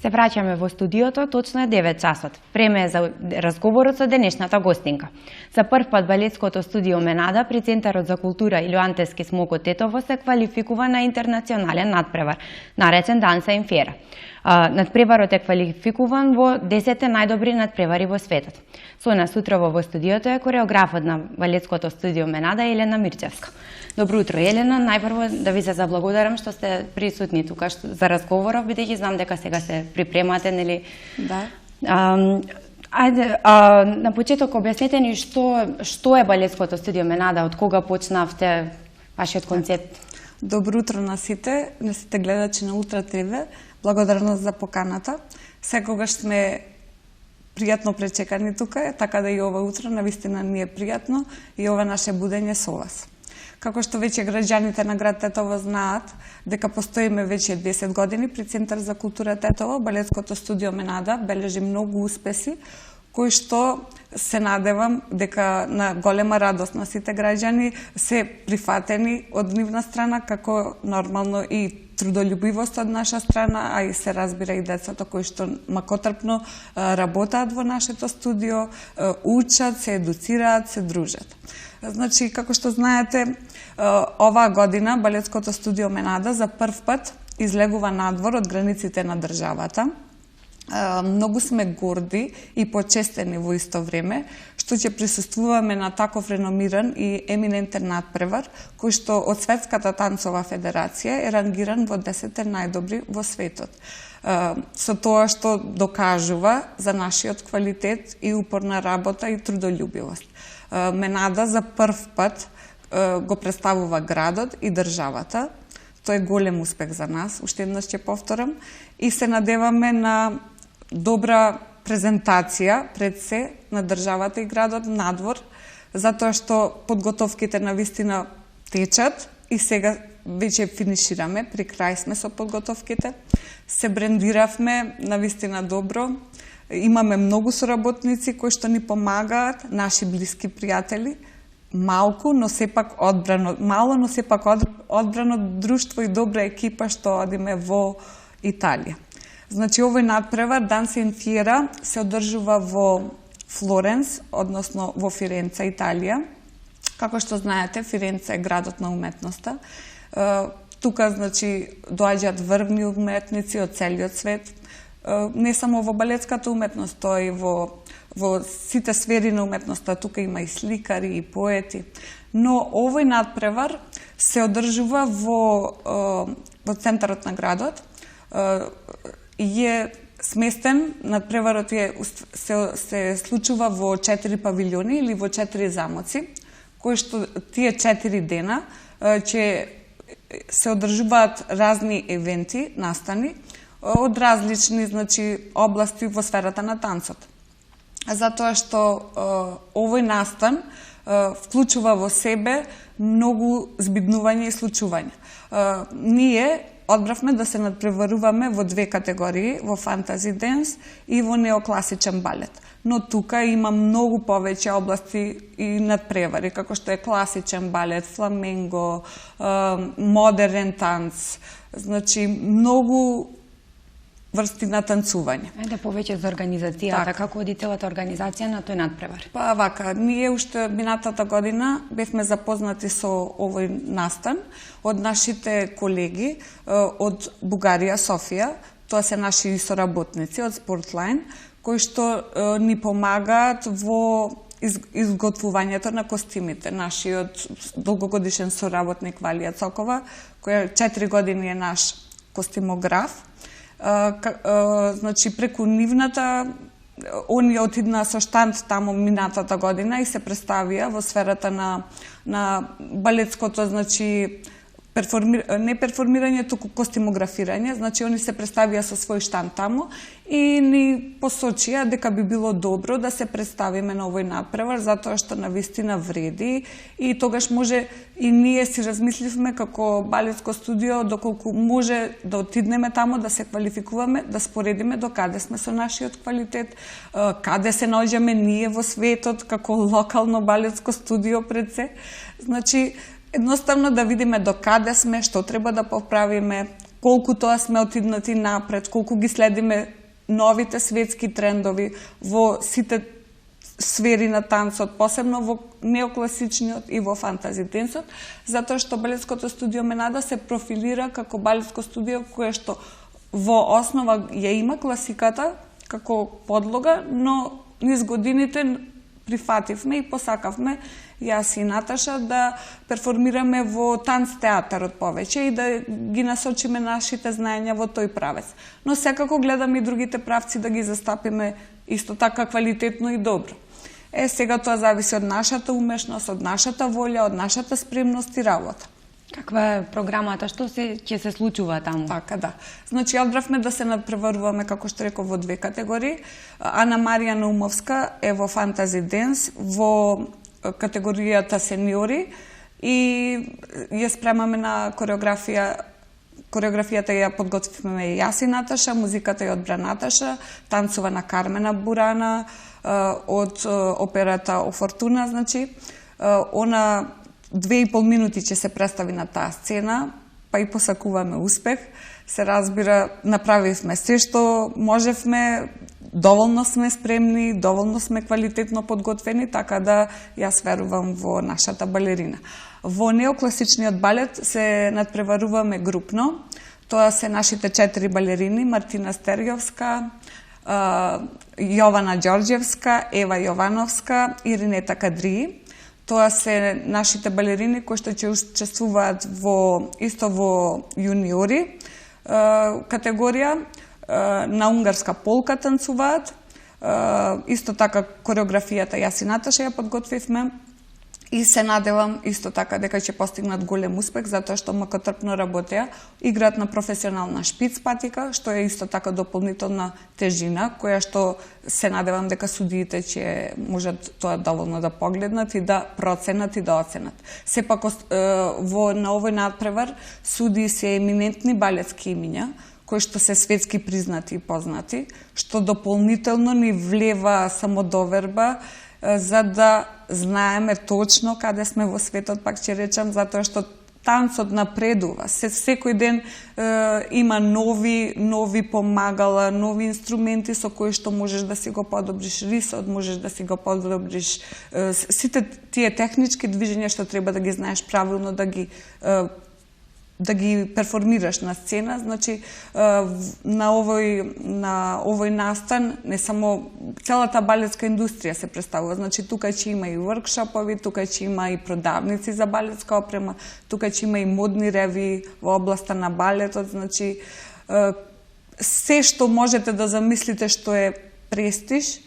Се враќаме во студиото, точно е 9 часот. Време е за разговорот со денешната гостинка. За прв пат балетското студио Менада при Центарот за култура Илиоантески смок од Тетово се квалификува на интернационален надпревар, наречен Данса Инфера. Надпреварот е квалификуван во 10 најдобри надпревари во светот. Со нас утрово во студиото е кореографот на балетското студио Менада Елена Мирчевска. Добро утро, Елена. Најпрво да ви се заблагодарам што сте присутни тука за разговоров, бидејќи знам дека сега се припремате, нели? Да. Ајде, на почеток објаснете ни што е балетското студио Менада, од кога почнавте вашиот концепт? Добро утро на сите гледачи на Ултра ТВ. Благодарност за поканата. Секогаш сме пријатно пречекани тука, така да и ова утро навистина ни е пријатно и ова наше будење со вас. Како што веќе граѓаните на град Тетово знаат, дека постоиме веќе 10 години при Центар за култура Тетово, балетското студио Менада бележи многу успеси, кои што се надевам дека на голема радост на сите граѓани се прифатени од нивна страна, како нормално и трудолюбивост од наша страна, а и се разбира и децата кои што макотрпно работаат во нашето студио, учат, се едуцираат, се дружат. Значи, како што знаете, оваа година балетското студио Менада за прв пат излегува надвор од границите на државата. Многу сме горди и почестени во исто време, што ќе присуствуваме на таков реномиран и еминентен надпревар, кој што од Светската танцова федерација е рангиран во 10 најдобри во светот. Со тоа што докажува за нашиот квалитет и упорна работа и трудолюбивост. Менада за прв пат го представува градот и државата. Тоа е голем успех за нас, уште еднаш ќе повторам, и се надеваме на добра презентација пред се на државата и градот надвор, затоа што подготовките навистина течат и сега веќе финишираме, при крај сме со подготовките. Се брендиравме навистина добро, имаме многу соработници кои што ни помагаат, наши блиски пријатели, мало, но сепак одбрано друштво и добра екипа што одиме во Италија. Значи, овој надпревар Данса Инфера се одржува во Флоренс, односно во Фиренца, Италија. Како што знаете, Фиренца е градот на уметноста. Тука, значи, доаѓаат врвни уметници од целиот свет. Не само во балетската уметност, тоа и во сите сфери на уметноста. Тука има и сликари, и поети. Но овој надпревар се одржува во центарот на градот. Е сместен, надпреварот се случува во 4 павилјони или во 4 замоци, кои што тие 4 дена ќе се одржуваат разни евенти, настани, од различни, значи, области во сферата на танцот. Затоа што овој настан вклучува во себе многу збиднување и случувања. Ние одбравме да се надпреваруваме во две категории, во фантази денс и во неокласичен балет. Но тука има многу повеќе области и надпревари, како што е класичен балет, фламенго, модерен танц, значи многу врсти на танцување. Ајде повеќе за организацијата, како оди целата организација на тој надпревар? Па вака, ние уште минатата година бевме запознати со овој настан од нашите колеги од Бугарија, Софија, тоа се наши соработници од Sportline, кои што ни помагаат во изготвувањето на костимите. Нашиот долгогодишен соработник Валија Цокова, која 4 години е наш костимограф, значи преку нивната оние отидна со штанд таму минатата година и се представија во сферата на балетското, значи не перформирање, туку костимографирање, значи они се представија со свој штанд таму и ни посочија дека би било добро да се представиме на овој надпревар, затоа што навистина вреди и тогаш може и ние си размисливме како балетско студио доколку може да отиднеме таму, да се квалификуваме, да споредиме до каде сме со нашиот квалитет, каде се наоѓаме ние во светот како локално балетско студио пред се. Значи, едноставно да видиме до каде сме, што треба да поправиме, колку тоа сме отиднати напред, колку ги следиме новите светски трендови во сите сфери на танцот, посебно во неокласичниот и во фантази денсот, затоа што балетското студио Менада се профилира како балетско студио кое што во основа ја има класиката како подлога, но низ годините прифативме и посакавме јас и Наташа да перформираме во танц театарот повеќе и да ги насочиме нашите знаења во тој правец. Но секако гледаме и другите правци да ги застапиме исто така квалитетно и добро. Сега тоа зависи од нашата умешност, од нашата волја, од нашата спремност и работа. Каква е програмата? Што ќе се случува таму? Така, да. Значи, одбравме да се надпреваруваме, како што реков, во две категории. Ана Марија Наумовска е во фантази денс, во категоријата сениори и ја спремаме на кореографија. Кореографијата ја подготвивме и јас и Наташа, музиката ја одбра Наташа, танцува на Кармена Бурана од операта О Фортуна, значи. Она 2,5 минути ќе се представи на таа сцена, па и посакуваме успех. Се разбира, направивме се што можевме, доволно сме спремни, доволно сме квалитетно подготвени, така да јас верувам во нашата балерина. Во неокласичниот балет се надпреваруваме групно. Тоа се нашите 4 балерини: Мартина Стерјовска, Јована Ѓорѓевска, Ева Јовановска и Ринета Кадрии. Тоа се нашите балерини кои што ќе учествуваат исто во јуниори категорија, на унгарска полка танцуваат. Исто така кореографијата јас и Наташа ја подготвивме и се надевам исто така дека ќе постигнат голем успех, затоа што макотрпно работеа, играат на професионална шпиц патика, што е исто така дополнителна тежина, која што се надевам дека судиите ќе можат тоа доволно да погледнат и да проценат и да оценат. Сепак на овој надпревар суди се еминентни балетски имиња, кои што се светски признати и познати, што дополнително ни влева самодоверба за да знаеме точно каде сме во светот, пак ќе речам, затоа што танцот напредува. Секој ден има нови помагала, нови инструменти со кои што можеш да си го подобриш рисот, можеш да си го подобриш сите тие технички движења што треба да ги знаеш правилно, да ги перформираш на сцена. Значи, на овој настан не само целата балетска индустрија се представува. Значи, тука ќе има и воркшопови, тука ќе има и продавници за балетска опрема, тука ќе има и модни реви во областа на балетот. Значи, се што можете да замислите што е престиж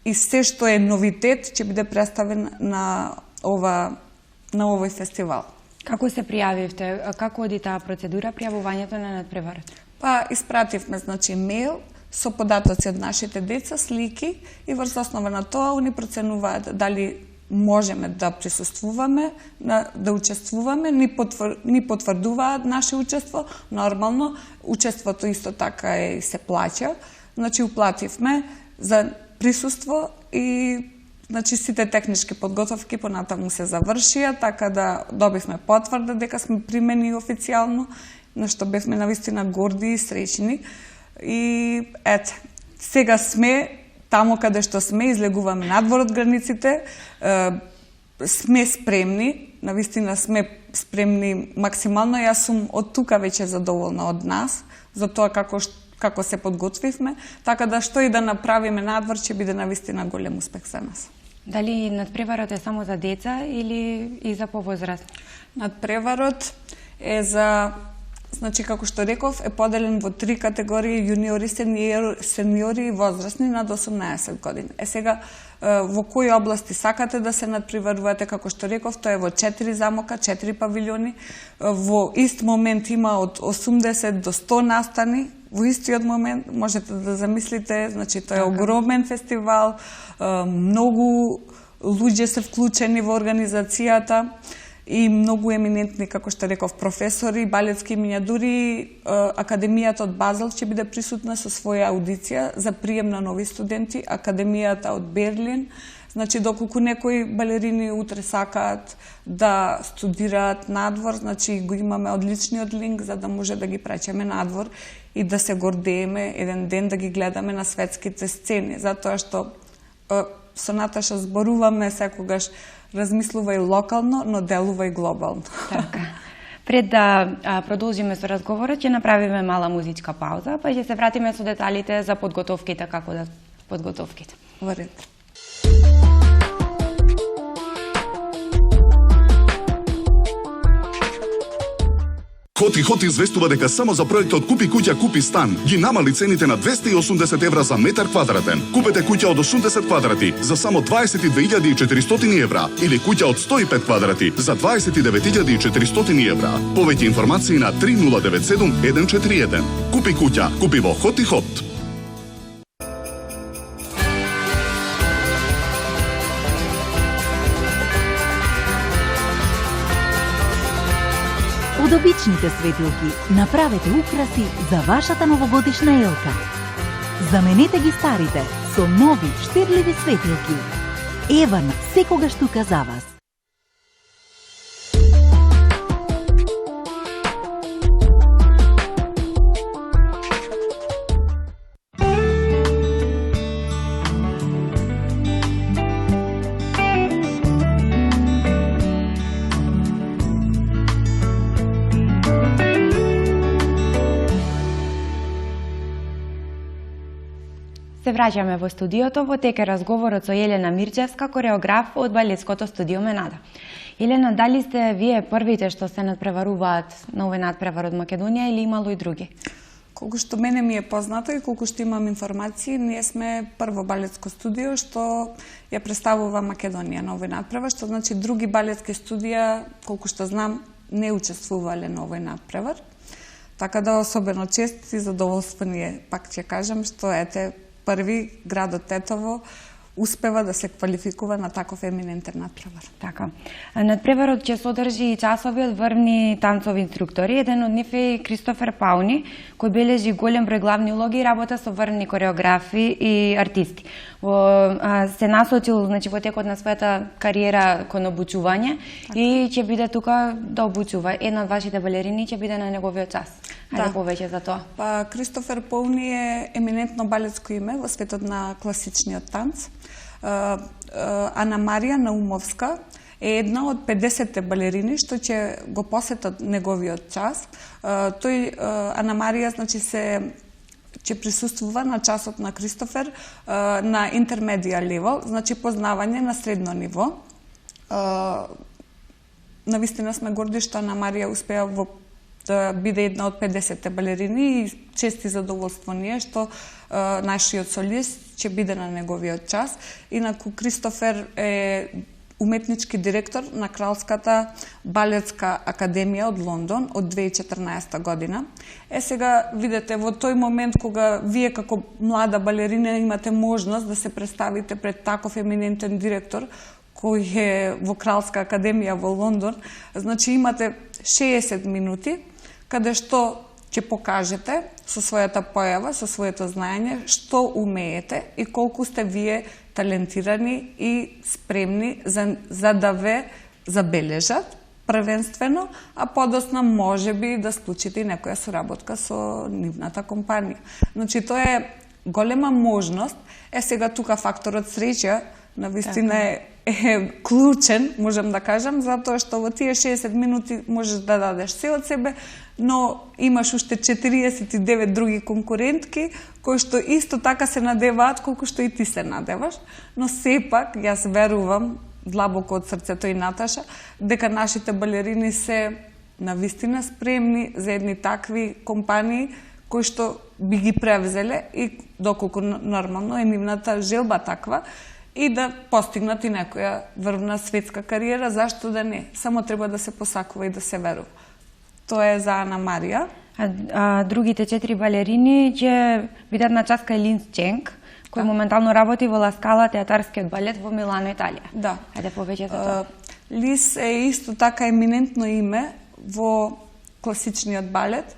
и се што е новитет ќе биде представен на овој фестивал. Како се пријавивте? Како оди таа процедура, пријавувањето на надпреварот? Па, испративме, значи, мејл со податоци од нашите деца, слики и врз основа на тоа они проценуваат дали можеме да присуствуваме, да учествуваме, ни потврдуваат наше учество. Нормално, учеството исто така и се плаќа. Значи, уплативме за присуство и значи, сите технички подготовки понатаму се завршија, така да добивме потврда дека сме примени официјално, на што бевме навистина горди и среќни. И сега сме таму каде што сме, излегуваме надвор од границите, сме спремни, навистина сме спремни максимално. Јас сум од тука веќе задоволна од нас, за тоа како се подготвивме, така да што и да направиме надвор ќе биде навистина голем успех за нас. Дали надпреварот е само за деца или и за повозрастни? Надпреварот е за, значи како што реков, е поделен во 3 категории: јуниори, сениори и возрастни над 18 години. Сега во кои области сакате да се надпреварувате, како што реков, тоа е во 4 замока, 4 павилјони. Во ист момент има од 80 до 100 настани. Во истиот момент можете да замислите, значи тоа е огромен фестивал, многу луѓе се вклучени во организацијата и многу еминентни, како што реков, професори, балетски имиња, дури Академијата од Базел ќе биде присутна со своја аудиција за прием на нови студенти, Академијата од Берлин. Значи, доколку некои балерини утре сакаат да студираат надвор, значи го имаме одличниот линк за да може да ги прачеме надвор и да се гордееме еден ден да ги гледаме на светските сцени, затоа што со Наташа зборуваме секогаш размислувај локално, но делувај глобално. Така. Пред да продолжиме со разговорот, ќе направиме мала музичка пауза, па ќе се вратиме со деталите за подготовките, како да подготовките. Во ред. Хоти известува дека само за проектот Купи куќа, купи стан ги намали цените на 280 евра за метар квадратен. Купете куќа од 80 квадрати за само 22.400 евра или куќа од 105 квадрати за 29.400 евра. Повеќе информации на 3097 141. Купи куќа, купи во Хот и Хот. Од обичните светилки направете украси за вашата новогодишна елка. Заменете ги старите со нови штирливи светилки. Еван секогаш тука за вас. Се враќаме во студиото, во тек е разговорот со Елена Мирчевска, кореограф од балетското студио Менада. Елена, дали сте вие првите што се надпреваруваат на овој надпревар од Македонија или имало и други? Колку што мене ми е познато и колку што имам информации, ние сме прво балетско студио што ја представува Македонија на овој надпревар, што значи други балетски студија, колку што знам, не учествувале на овој надпревар. Така да особено чест и задоволство ни е, пак ќе кажам, што ете први градот Тетово успева да се квалификува на таков еминентен надпревар. Така. Надпреварот ќе содржи и часови од врвни танцови инструктори. Еден од нив е Кристофер Пауни, кој бележи голем број главни улоги и работа со врвни кореографи и артисти. Се насочил, значи, во текот на својата кариера кон обучување и ќе биде тука да обучува. Една од вашите балерини ќе биде на неговиот час. Ајде повеќе за тоа. Па Кристофер Пауни е еминентно балетско име во светот на класичниот танц. Ана Марија Наумовска е една од 50 балерини што ќе го посетат неговиот час. Ана Марија, значи, ќе присуствува на часот на Кристофер на интермедиа левел, значи познавање на средно ниво. Навистина сме горди што Ана Марија успеа да биде една од 50 балерини и чест и задоволство ни е што нашиот солист ќе биде на неговиот час. Инаку Кристофер е уметнички директор на Кралската балетска академија од Лондон од 2014 година. Сега видете, во тој момент кога вие како млада балерина имате можност да се представите пред таков еминентен директор кој е во Кралска академија во Лондон, значи имате 60 минути каде што ќе покажете со својата појава, со своето знаење, што умеете и колку сте вие талентирани и спремни за да ве забележат првенствено, а подосна може би да склучите и некоја соработка со нивната компанија. Значи, тоа е голема можност. Сега тука факторот среќа навистина е клучен, можам да кажам, затоа што во тие 60 минути можеш да дадеш се од себе, но имаш уште 49 други конкурентки кои што исто така се надеваат колку што и ти се надеваш, но сепак јас верувам длабоко од срцето и Наташа дека нашите балерини се навистина спремни за едни такви компании кои што би ги превзеле и доколку нормално е нивната желба таква и да постигнат и некоја врвна светска кариера, зашто да не? Само треба да се посакува и да се верува. Тоа е за Ана Марија. Другите 4 балерини ќе бидат на час кај Линс Ченг, кој моментално работи во Ла Скала театарскиот балет во Милано, Италија. Да. Ајде повеќе за тоа. Лис е исто така еминентно име во класичниот балет.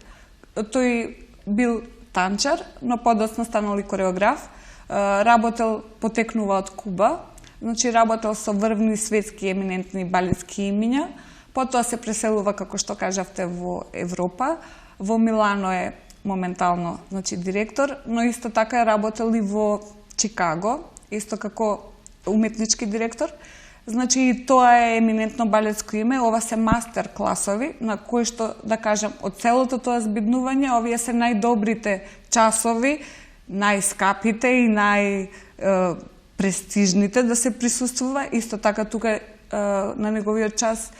Тој бил танчар, но подоцна станал и кореограф. Работел, потекнува од Куба, значи работел со врвни светски еминентни балетски имиња. Потоа се преселува, како што кажавте, во Европа. Во Милано е моментално, значи, директор, но исто така е работел и во Чикаго, исто како уметнички директор. Значи, и тоа е еминентно балетско име, ова се мастер класови, на кои што, да кажам, од целото тоа збиднување, овие се најдобрите часови, најскапите и најпрестижните да се присуствува. Исто така, тука на неговиот час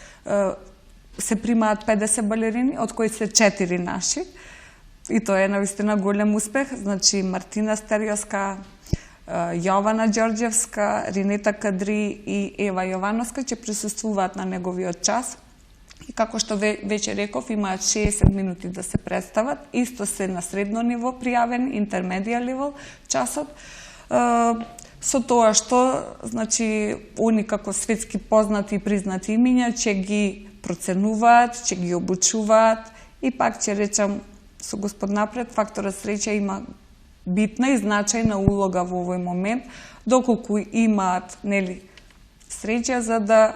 се примаат 50 балерини, од кои се 4 наши. И тоа е навистина голем успех. Значи, Мартина Стериоска, Јована Ѓорѓевска, Ринета Кадри и Ева Јовановска ќе присуствуваат на неговиот час. И како што веќе реков, имаат 60 минути да се представат. Исто се на средно ниво пријавен, интермедија ниво часот. Со тоа што, значи, они како светски познати и признати имиња ќе ги проценуваат, ќе ги обучуваат и пак ќе речам со Господ напред, факторот среќа има битна и значајна улога во овој момент, доколку имаат, нели, среќа за да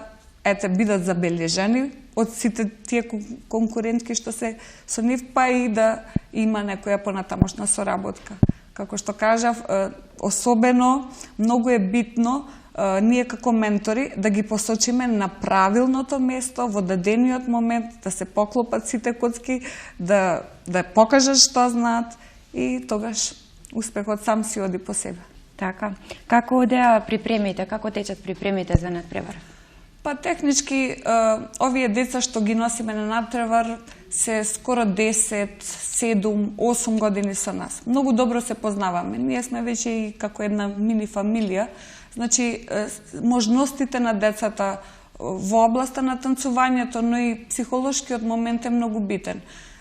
бидат забележани од сите тие конкурентки што се со нив, па и да има некоја понатамошна соработка. Како што кажав, особено многу е битно ние како ментори да ги посочиме на правилното место во дадениот момент, да се поклопат сите коцки, да покажат што знаат и тогаш успехот сам си оди по себе. Така. Како одеа припремите, како течат припремите за надпревар? Па технички, овие деца што ги носиме на надпревар се скоро 10, 7, 8 години со нас. Многу добро се познаваме. Ние сме веќе и како една мини фамилија. Значи, можностите на децата во областа на танцувањето, но и психолошкиот момент е многу битен.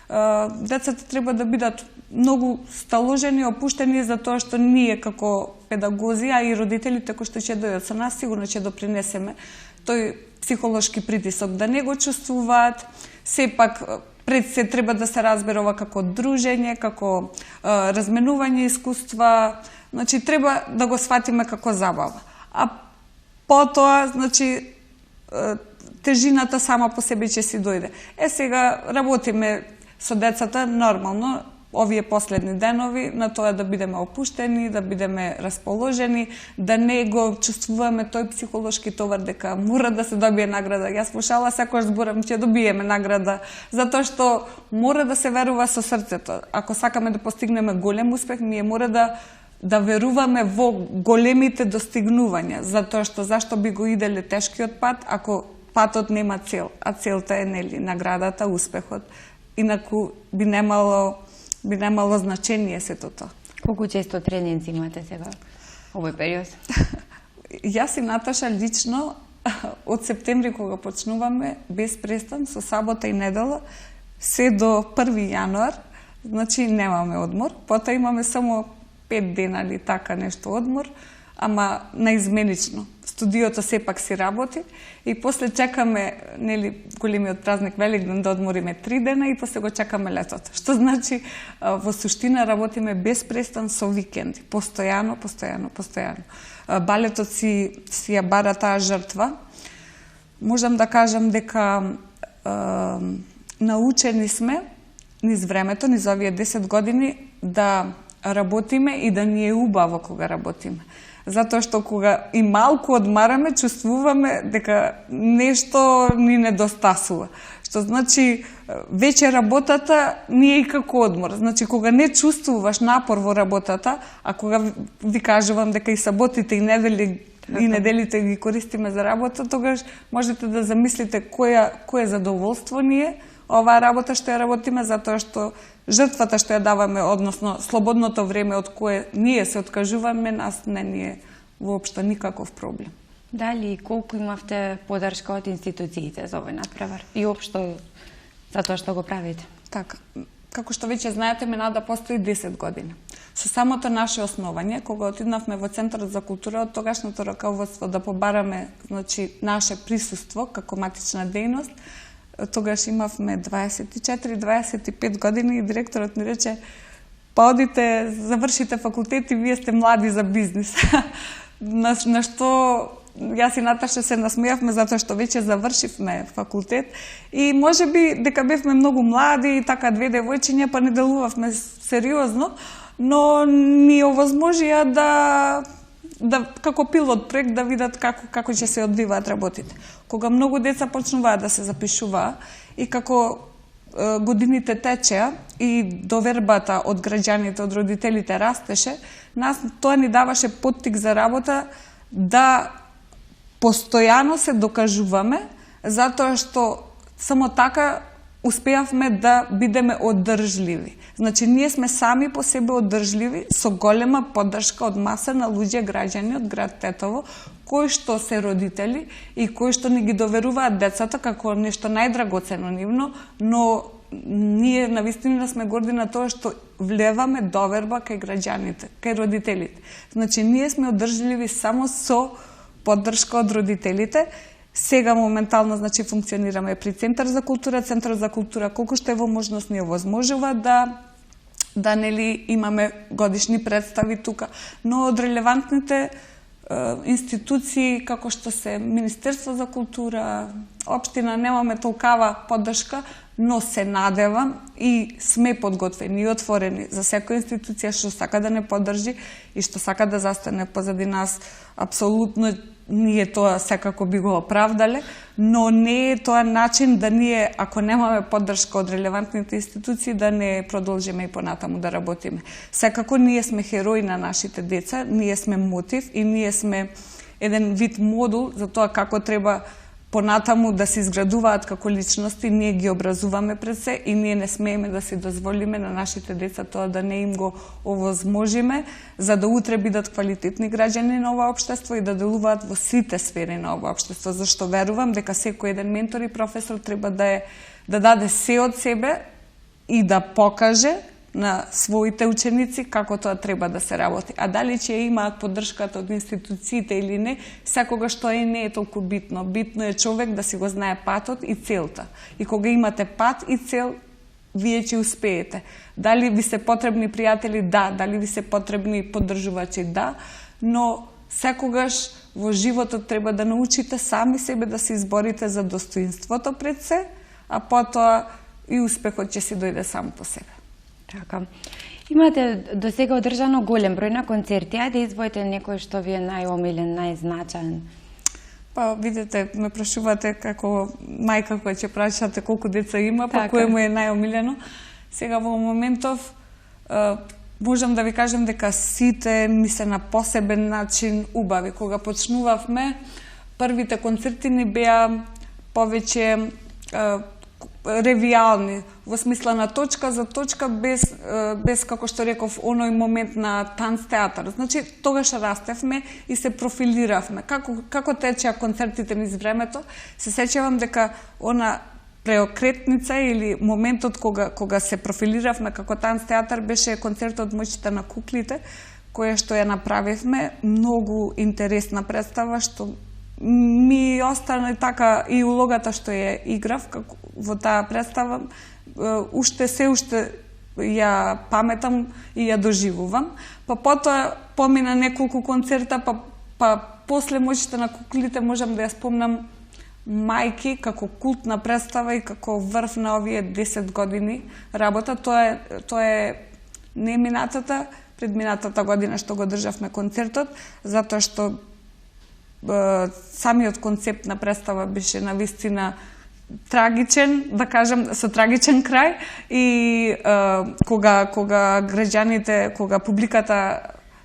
Децата треба да бидат многу сталожени, опуштени, за тоа што ние како педагози, а и родителите кои што ќе дојдат со нас, сигурно ќе допринесеме тој психолошки притисок, да не го чувствуваат. Сепак, пред се треба да се разбере ова како дружење, како разменување искуства. Значи, треба да го сватиме како забава. А потоа, значи, тежината сама по себе ќе си дојде. Сега работиме со децата нормално, овие последни денови, на тоа да бидеме опуштени, да бидеме расположени, да не го чувствуваме тој психолошки товар дека мора да се добие награда. Јас слушала секојаш зборам ќе добиеме награда, затоа што мора да се верува со срцето. Ако сакаме да постигнеме голем успех, ние мора да веруваме во големите достигнувања, затоа што зашто би го иделе тешкиот пат ако патот нема цел, а целта е, нели, наградата, успехот. Инаку би немало значение сето тоа. Колку често тренинзи имате сега овој период? Јас и Наташа лично од септември кога почнуваме без престан со сабота и недела се до 1 јануар, значи немаме одмор, потоа имаме само 5 дена или така нешто одмор, ама наизменично. Студиото сепак си работи и после чекаме, нели, големиот празник Великден да одмориме 3 дена и после го чекаме летото. Што значи во суштина работиме без престан со викенди, постојано. Балетот си ја бара таа жртва. Можам да кажам дека научени сме низ времето, низ овие 10 години да работиме и да ни е убаво кога работиме. Затоа што кога и малку одмараме, чувствуваме дека нешто ни недостасува. Што значи, веќе работата не е и како одмор. Значи, кога не чувствуваш напор во работата, а кога ви кажувам дека и саботите и неделите ги користиме за работа, тогаш можете да замислите кое задоволство ни е оваа работа што ја работиме, затоа што жртвата што ја даваме, односно слободното време од кое ние се откажуваме, нас не ни е воопшто никаков проблем. Дали и колку имавте подршка од институциите за овој надпревар и општо за тоа што го правите? Така, како што веќе знаете, Менада постои 10 години. Со со самото наше основање, кога отиднавме во Центарот за култура, од тогашното раководство да побараме, значи, наше присуство како матична дејност, тогаш имавме 24-25 години и директорот ни рече: па одите, завршите факултет и вие сте млади за бизнис. на што јас и Наташа се насмејавме затоа што веќе завршивме факултет и можеби дека бевме многу млади и така две девојчиња, па не делувавме сериозно, но ни овозможија да како пилот проект да видат како ќе се одвиваат работите. Кога многу деца почнуваат да се запишуваат и како годините течеа и довербата од граѓаните, од родителите растеше, нас тоа ни даваше поттик за работа да постојано се докажуваме, затоа што само така успеавме да бидеме одржливи. Значи, ние сме сами по себе одржливи, со голема поддршка од маса на луѓе, граѓани од град Тетово, кои што се родители и кои што ни ги доверуваат децата како нешто најдрагоцено нивно, но ние навистина сме горди на тоа што влеваме доверба кај граѓаните, кај родителите. Значи, ние сме одржливи само со поддршка од родителите. Сега моментално, значи, функционираме при Центар за култура. Центар за култура колку што е во можност ни овозможува да нели имаме годишни представи тука, но од релевантните институции како што се Министерство за култура, општина, немаме толкава поддршка, но се надевам и сме подготвени и отворени за секоја институција што сака да не поддржи и што сака да застане позади нас. Апсолутно ние тоа секако би го оправдале, но не е тоа начин да ние, ако немаме поддршка од релевантните институции, да не продолжиме и понатаму да работиме. Секако ние сме херои на нашите деца, ние сме мотив и ние сме еден вид модул за тоа како треба понатаму да се изградуваат како личности, ние ги образуваме пред се и ние не смееме да си дозволиме на нашите деца тоа да не им го овозможиме, за да утре бидат квалитетни граѓани на ова општество и да делуваат во сите сфери на ова општество, зашто верувам дека секој еден ментор и професор треба да даде се од себе и да покаже на своите ученици како тоа треба да се работи. А дали ќе имаат поддршката од институциите или не, секогаш тоа и не е толку битно. Битно е човек да си го знае патот и целта. И кога имате пат и цел, вие ќе успеете. Дали ви се потребни пријатели? Да. Дали ви се потребни поддржувачи? Да. Но секогаш во животот треба да научите сами себе да се изборите за достоинството пред се, а потоа и успехот ќе си дојде сам по себе. Така. Имате до сега одржано голем број на концерти. Ајде избојте некој што ви е најомилен, најзначаен. Па, видите, ме прашувате како мајка која ќе прашате колку деца има, па Така. кој му е најомилено. Сега во моментов можам да ви кажам дека сите ми се на посебен начин убави. Кога почнувавме, првите концерти ни беа повеќе ревиални, во смисла на точка за точка, без како што реков, оној момент на танц театар. Значи, тогаш растевме и се профилиравме. Како течеа концертите низ времето, се сеќавам дека она преокретница или моментот кога се профилиравме како танц театар беше концертот Моќта на куклите, која што ја направивме, многу интересна представа, што ми остана така и улогата што ја играв во таа представа, уште ја паметам и ја доживувам. Па потоа помина неколку концерта, па после Моќта на куклите можам да ја спомнам Мајки како култна представа и како врв на овие 10 години работа. Тоа е не минатата, предминатата година што го државме концертот, затоа што самиот концепт на представа беше навистина трагичен, да кажам, со трагичен крај и кога граѓаните, кога публиката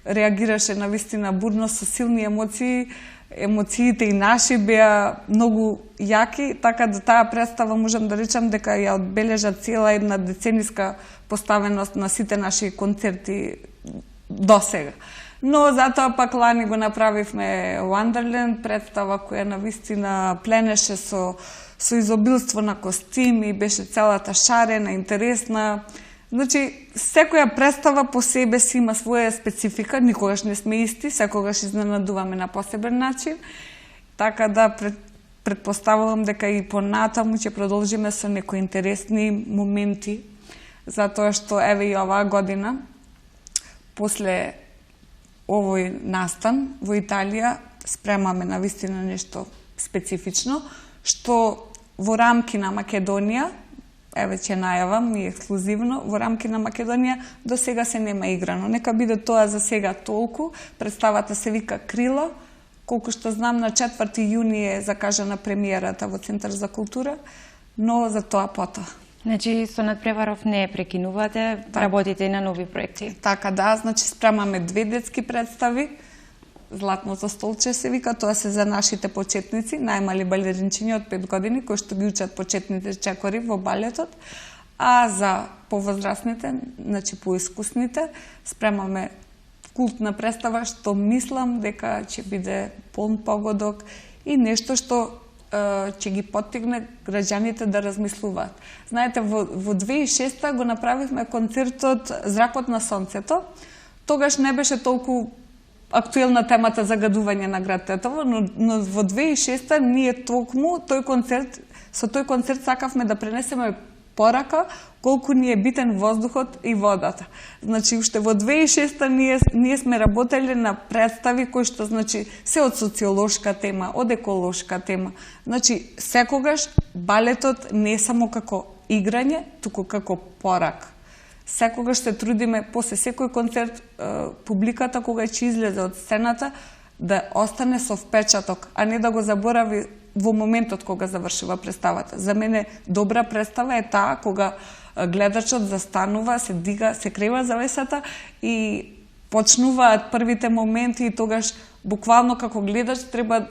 реагираше навистина бурно со силни емоции, емоциите и наши беа многу јаки, така да таа представа можам да речам дека ја одбележа цела една децениска поставеност на сите наши концерти до сега. Но затоа пак лани го направивме Wonderland, представа која навистина пленеше со изобилство на костими, беше целата шарена, интересна. Значи, секоја представа по себе си има своја специфика, никогаш не сме исти, секогаш изненадуваме на посебен начин, така да предпоставувам дека и понатаму ќе продолжиме со некои интересни моменти, затоа што еве и оваа година, после овој настан во Италија, спремаме навистина нешто специфично, што во рамки на Македонија, еве ќе најавам и ексклузивно, во рамки на Македонија до сега се нема играно. Нека биде тоа за сега толку. Представата се вика Крила. Колку што знам, на 4 јуни е закажана премиерата во Центар за култура, но за тоа потоа. Значи, со надпреваров не прекинувате, работите и на нови проекти. Така да, значи спремаме 2 детски представи. Златното столче се вика, тоа се за нашите почетници, најмали балеринчиња од 5 години, кои што ги учат почетните чекори во балетот, а за повозрастните, значи поискусните, спремаме култна представа што мислам дека ќе биде полн погодок и нешто што ќе ги поттигне граѓаните да размислуваат. Знаете, во 2006 го направивме концертот Зракот на сонцето. Тогаш не беше толку актуелна темата загадување на град Тетово, но во 2006 ние токму со тој концерт сакавме да пренесеме порака колку ни е битен воздухот и водата. Значи, уште во 2006 ние сме работеле на представи кои што, значи, се од социолошка тема, од еколошка тема. Значи, секогаш балетот не е само како играње, туку како порак. Секогаш се трудиме после секој концерт публиката кога ќе излезе од сцената да остане со впечаток, а не да го заборави во моментот кога завршува представата. За мене добра представа е таа кога гледачот застанува, се дига, се крева завесата и почнуваат првите моменти и тогаш буквално како гледач треба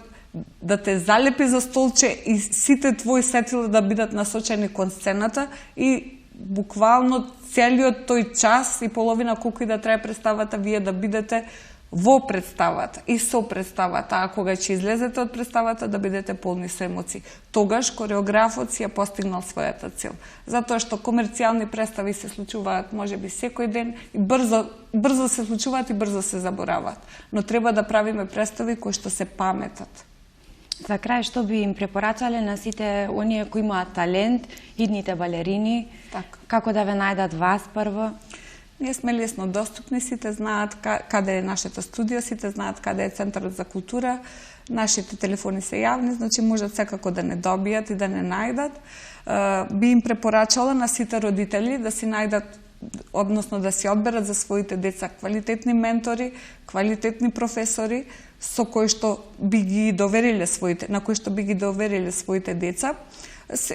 да те залепи за столче и сите твои сетила да бидат насочени кон сцената и буквално целиот тој час и половина колку и да трае представата, вие да бидете во представата и со представата, а кога ќе излезете од представата да бидете полни со емоции. Тогаш кореографот си ја постигнал својата цел. Затоа што комерцијални представи се случуваат можеби секој ден и брзо се случуваат и брзо се забораваат. Но треба да правиме представи кои што се паметат. За крај, што би им препорачале на сите оние кои имаат талент, идните балерини, како да ве најдат вас прво? Ние сме лесно доступни, сите знаат каде е нашето студио, сите знаат каде е Центарот за култура, нашите телефони се јавни, значи можат секако да не добијат и да не најдат. Би им препорачала на сите родители да си најдат, односно да си одберат за своите деца квалитетни ментори, квалитетни професори, со кои што би ги довериле на кои што би ги довериле своите деца.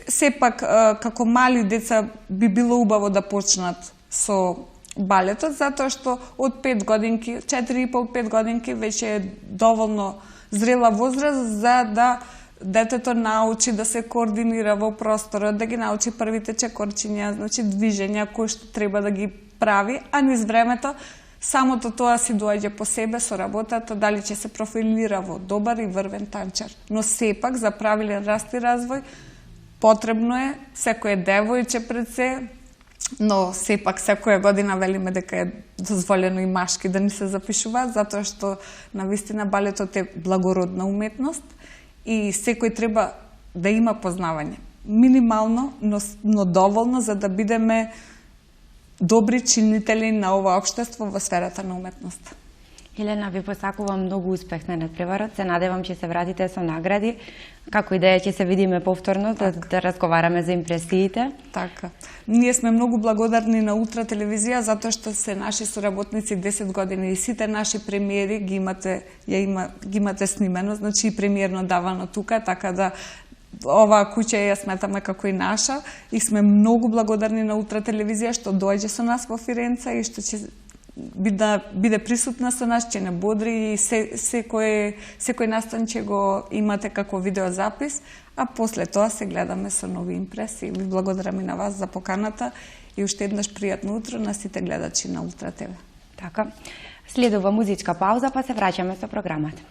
Сепак, како мали деца би било убаво да почнат со балетот, затоа што од 5 годинки, 4,5-5 годинки веќе е доволно зрела возраст за да детето научи да се координира во просторот, да ги научи првите чекорчиња, значи движења кои што треба да ги прави, а низ времето самото тоа си доаѓа по себе со работата, дали ќе се профилира во добар и врвен танчар. Но сепак за правилен раст и развој потребно е, секој девојче пред се, но сепак секоја година велиме дека е дозволено и машки да ни се запишуваат, затоа што навистина балетот е благородна уметност и секој треба да има познавање. Минимално, но доволно за да бидеме добри чинители на ова општество во сферата на уметноста. Елена, ви посакувам многу успех на надпреварот. Се надевам ќе се вратите со награди. Како идеја ќе се видиме повторно да разговараме за импресиите. Така. Ние сме многу благодарни на Ултра телевизија затоа што се наши соработници 10 години и сите наши премиери ги имате снимено, значи и премиерно давано тука, така да оваа куќа ја сметаме како и наша и сме многу благодарни на Ултра телевизија што доаѓа со нас во Фиренца и што ќе биде присутна со нас, ќе не бодри и секој настан ќе го имате како видеозапис, а после тоа се гледаме со нови импресии. Ви благодарам и на вас за поканата и уште еднаш пријатно утро на сите гледачи на Ултра ТВ. Така. Следува музичка пауза, па се враќаме со програмата.